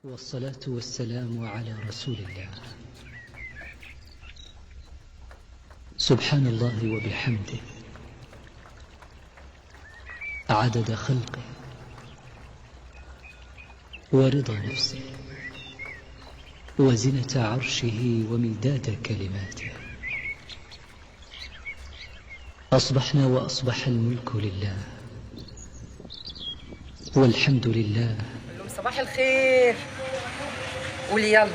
والصلاة والسلام على رسول الله. سبحان الله وبحمده عدد خلقه ورضا نفسه وزنة عرشه ومداد كلماته. أصبحنا وأصبح الملك لله والحمد لله. صباح الخير. قولي يلا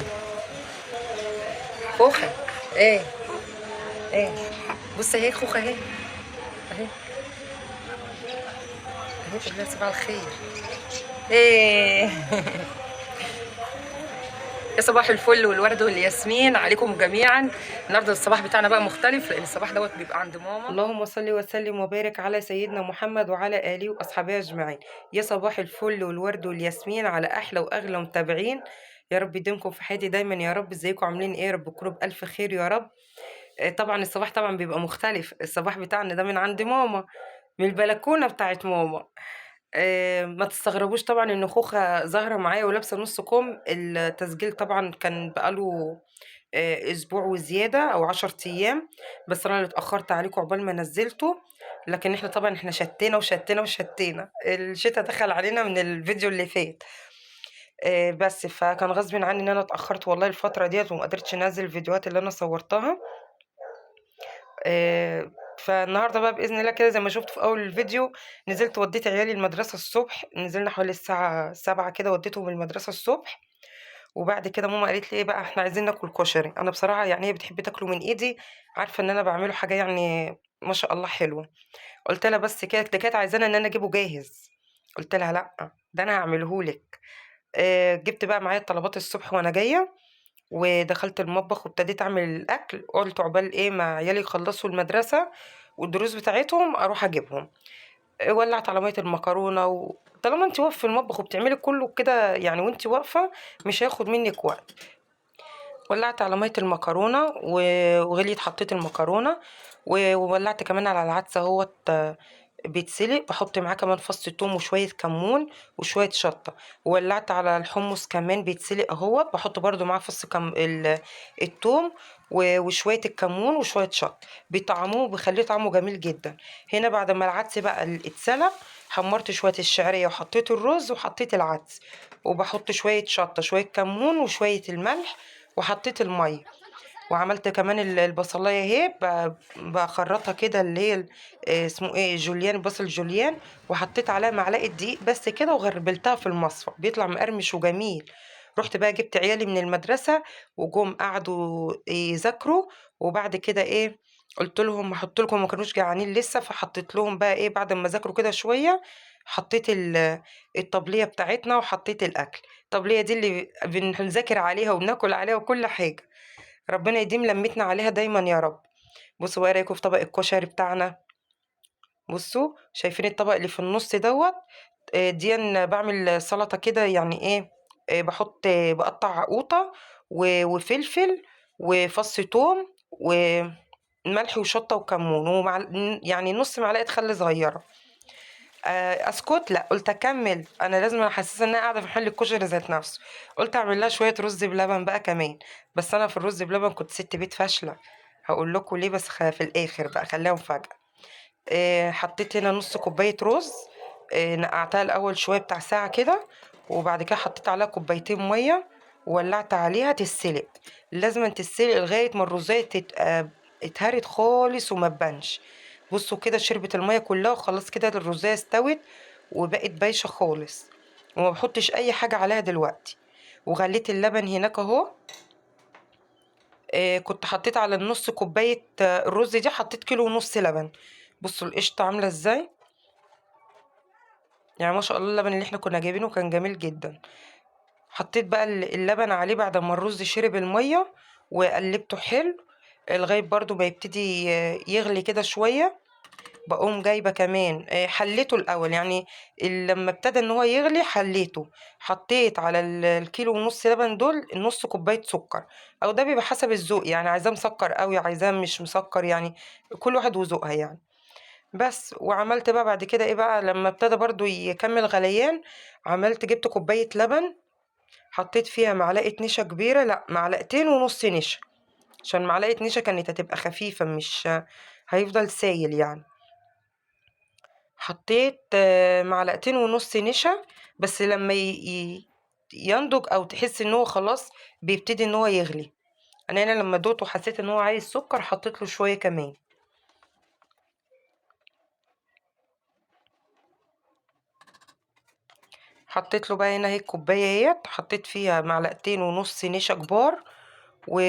خوخة. ايه بص اهي خوخة اهي اهي قول لها صباح الخير. ايه يا صباح الفل والورد والياسمين عليكم جميعا. النهارده الصباح بتاعنا بقى مختلف لان الصباح دوت بيبقى عند ماما. اللهم صل وسلم وبارك على سيدنا محمد وعلى اله واصحابه اجمعين. يا صباح الفل والورد والياسمين على احلى واغلى متابعين. يا رب يديمكم في حياتي دايما يا رب. ازيكم عاملين ايه؟ رب تكونوا بالف خير يا رب. طبعا الصباح طبعا بيبقى مختلف. الصباح بتاعنا ده من عند ماما، من البلكونه بتاعت ماما. ما تستغربوش طبعا ان خوخة ظاهرة معايا ولابسة نص كم. التسجيل طبعا كان بقاله اسبوع وزيادة او 10 ايام، بس انا اللي اتأخرت عليكم عقبال ما نزلته. لكن احنا طبعا شتينا وشتينا وشتينا. الشتاء دخل علينا من الفيديو اللي فات. بس فكان غصب عني ان انا اتأخرت والله الفترة ديت وما قدرتش انزل الفيديوهات اللي انا صورتها. فالنهارده بقى باذن الله كده زي ما شفت في اول الفيديو، نزلت وديت عيالي المدرسه الصبح. نزلنا حوالي الساعه 7 كده وديتهم المدرسه الصبح. وبعد كده ماما قالت لي ايه بقى، احنا عايزين ناكل كشري. انا بصراحه يعني هي بتحب تاكله من ايدي، عارفه ان انا بعمله حاجه يعني ما شاء الله حلوه. قلت لها بس كده، ده كانت عايزانا ان انا اجيبه جاهز. قلت لها لا، ده انا هعمله لك. جبت بقى معايا الطلبات الصبح وانا جايه، ودخلت المطبخ وابتديت اعمل الاكل. قلت عقبال ايه ما عيالي يخلصوا المدرسه والدروس بتاعتهم اروح اجيبهم. ولعت على ميه المكرونه طالما انت واقفه في المطبخ وبتعملي كله كده يعني وانت واقفه مش هياخد منك وقت. ولعت على ميه المكرونه وغليت، حطيت المكرونه وولعت كمان على العدس اهوت بيتسلق. بحط معاه كمان فص ثوم وشويه كمون وشويه شطه. وولعت على الحمص كمان بيتسلق اهوت، بحط برضو معاه فص الثوم وشويه الكمون وشويه شطه، بيطعموه وبيخليه طعمه جميل جدا. هنا بعد ما العدس بقى اتسلق، حمرت شويه الشعريه وحطيت الرز وحطيت العدس، وبحط شويه شطه شويه كمون وشويه الملح وحطيت الميه. وعملت كمان البصلايه اهي بخرطها كده اللي هي اسمه ايه جوليان، بصل جوليان. وحطيت عليها معلقه دقيق بس كده وغربلتها في المصفى، بيطلع مقرمش وجميل. رحت بقى جبت عيالي من المدرسه وجم قعدوا يذاكروا. وبعد كده ايه قلت لهم هحط لكم، ما كانوش جعانين لسه، فحطيت لهم بقى ايه بعد ما ذاكروا كده شويه. حطيت الطبليه بتاعتنا وحطيت الاكل. الطبليه دي اللي بنذاكر عليها وبناكل عليها وكل حاجه. ربنا يديم لمتنا عليها دايما يا رب. بصوا بقى رايكم في طبق الكشري بتاعنا. بصوا شايفين الطبق اللي في النص دوت. دي أنا بعمل سلطة كده يعني ايه. بحط بقطع قوطة وفلفل وفص توم وملح وشطة وكمون يعني نص معلقة خل صغيرة. اسكت لا، قلت اكمل، انا لازم احسسها ان انا قاعده في محل الكشري ذات نفسه. قلت اعمل لها شويه رز بلبن بقى كمان. بس انا في الرز بلبن كنت ست بيت فاشله، هقول لكم ليه بس في الاخر بقى، خليها مفاجاه. حطيت هنا نص كوبايه رز. نقعتها الاول شويه بتاع ساعه كده، وبعد كده حطيت عليها كوبايتين ميه وولعت عليها تتسلق. لازم تتسلق لغايه ما الرزايه اتهرت خالص وما تبانش. بصوا كده شربت الميه كلها وخلاص كده الرزايه استوت وبقت بايشه خالص. وما بحطش اي حاجه عليها دلوقتي. وغليت اللبن هناك اهو. كنت حطيت على النص كوبايه الرز دي حطيت كيلو ونص لبن. بصوا القشطه عامله ازاي، يعني ما شاء الله اللبن اللي احنا كنا جايبينه كان جميل جدا. حطيت بقى اللبن عليه بعد ما الرز شرب الميه وقلبته حلو لغايه برضو ما يبتدي يغلي كده شويه. بقوم جايبه كمان حليته الاول يعني. لما ابتدى ان هو يغلي حليته. حطيت على الكيلو ونص لبن دول نص كوبايه سكر، او ده بيبقى حسب الذوق، يعني عايزاه مسكر قوي عايزاه مش مسكر يعني، كل واحد وذوقها يعني. بس وعملت بقى بعد كده ايه بقى لما ابتدى برضو يكمل غليان، عملت جبت كوبايه لبن حطيت فيها معلقة نشا كبيرة، لأ 2.5 معلقة نشا، عشان معلقة نشا كانت هتبقى خفيفة مش هيفضل سايل يعني. حطيت 1.5 معلقة نشا، بس لما ينضج او تحس ان هو خلاص بيبتدي ان هو يغلي. انا لما دوقته حسيت ان هو عايز سكر، حطيت له شويه كمان. حطيت له بقى هنا اهي الكوبايه اهيت، حطيت فيها 2.5 معلقة نشا كبار. و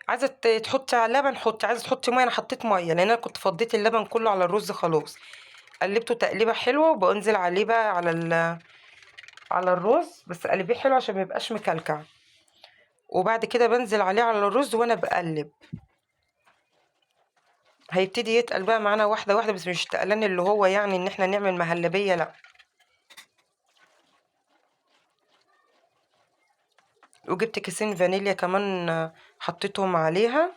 عايزه تحطي على اللبن حطي، عايزه تحطي ميه، انا حطيت ميه لان انا كنت فضيت اللبن كله على الرز خلاص. قلبته تقليبه حلوه، وبنزل عليه بقى على الرز، بس قلبيه حلو عشان ميبقاش مكلكع. وبعد كده بنزل عليه على الرز وانا بقلب. هيبتدي يتقل بقى معانا واحده واحده، بس مش تقلان اللي هو يعني ان احنا نعمل مهلبيه، لا. وجبت كيسين فانيليا كمان، حطيتهم عليها.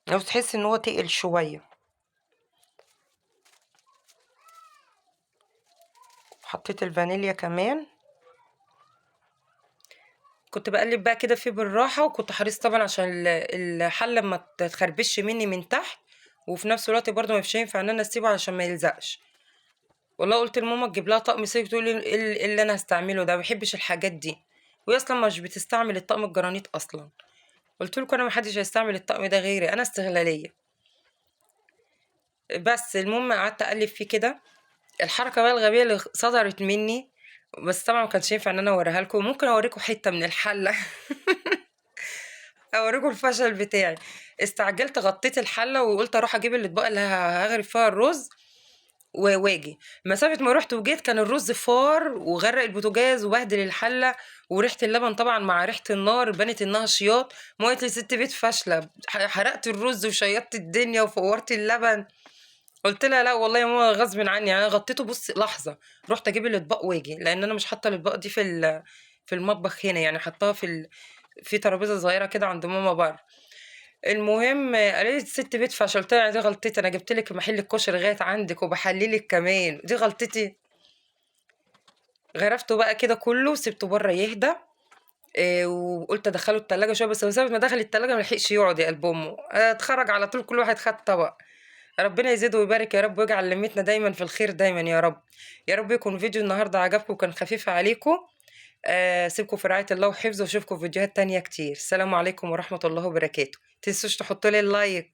لو تحس ان هو تقل شويه. حطيت الفانيليا كمان. كنت بقلب بقى كده فيه بالراحه، وكنت حريص طبعا عشان الحله ما تتخربش مني من تحت، وفي نفس الوقت برضو مش هينفع ان انا اسيبه عشان ما يلزقش. والله قلت لماما تجيب لها طقم سلك، تقول لي إيه اللي انا هستعمله ده، ما بحبش الحاجات دي. وهي اصلا مش بتستعمل الطقم الجرانيت اصلا. قلت لكم انا ما حدش هيستعمل الطقم ده غيري، انا استغلاليه. بس المهم قعدت اقلب فيه كده. الحركه بقى الغبيه اللي صدرت مني، بس طبعا ما كانش ينفع ان انا اوريها لكم. ممكن اوريكم حته من الحله اوريكم الفشل بتاعي. استعجلت غطيت الحله، وقلت اروح اجيب الاطباق اللي هغرف فيها الرز واجي. مسافه ما رحت وجيت كان الرز فار وغرق البوتاجاز وبهدل الحله. وريحه اللبن طبعا مع ريحه النار بانت انها شياط. ما قلت لي ست بيت فاشله، حرقت الرز وشيطت الدنيا وفورت اللبن. قلت لها لا والله يا ماما غصب عني، يعني انا غطيته بص لحظه. رحت اجيب الاطباق واجي، لان انا مش حاطه الاطباق دي في المطبخ هنا، يعني حطاها في ترابيزه صغيره كده عند ماما بره. المهم قالت لي ست بيت فاشل. قلت لها دي غلطتي، انا جبت لك محل الكشري لغايه عندك وبحللك كمان، دي غلطتي. غرفته بقى كده كله وسبته بره يهدى. وقلت ادخله التلاجة شويه، بس مسافه ما دخل التلاجة ملحقش يقعد يا قلب امه، اتخرج على طول، كل واحد خد طبق. ربنا يزيد ويبارك يا رب، ويجعل لمتنا دايما في الخير دايما يا رب. يا رب يكون فيديو النهارده عجبكم وكان خفيف عليكم. سيبكم في رعاية الله وحفظه، واشوفكم في فيديوهات تانية كتير. السلام عليكم ورحمة الله وبركاته. متنسوش تحطوا لي اللايك.